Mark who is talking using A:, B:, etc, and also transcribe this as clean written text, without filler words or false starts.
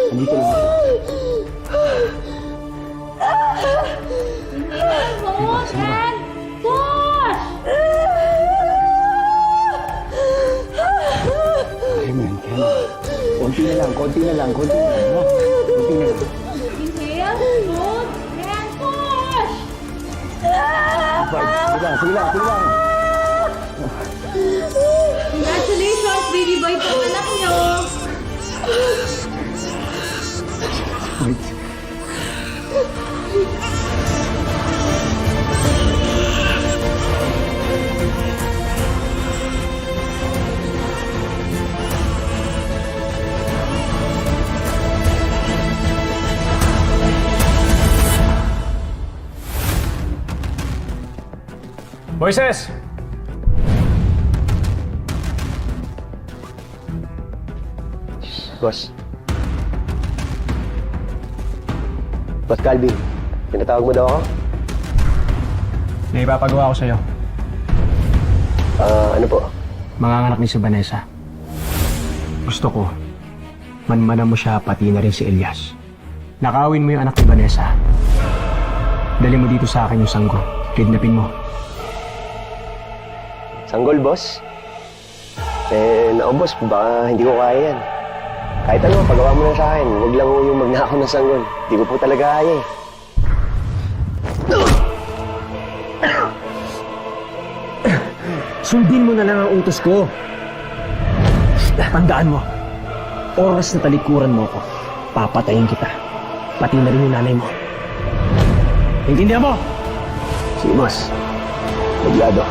A: Andito lang ako.
B: Push, Ren! Push!
A: Kaya mo yan, kaya mo. Konti na lang, konti na lang, konti na lang. Ha? Konti na lang.
B: Inhale, hold, and push!
A: Sige lang, sige lang, sige lang.
B: Congratulations, baby boy, pang anak nyo!
A: Wait.
C: Moises!
D: Boss. Boss Calvin, pinatawag mo daw ako?
C: May ipapagawa ko sa'yo.
D: Ano po?
C: Manganganak ni si Vanessa. Gusto ko, manmanan mo siya pati na rin si Elias. Nakawin mo yung anak ni Vanessa. Dali mo dito sa akin yung sanggol. Kidnapin mo.
D: Sanggol, boss? Boss, baka hindi ko kaya yan. Kahit ano, pagawa mo na sa akin. Huwag lang mo yung magnakaw ng sanggol. Hindi ko po talaga kaya eh.
C: Sundin mo na lang ang utos ko. Tandaan mo, oras na talikuran mo ako, papatayin kita. Pati na rin yung nanay mo. Intindihan mo?
D: Sige, boss. Maglado.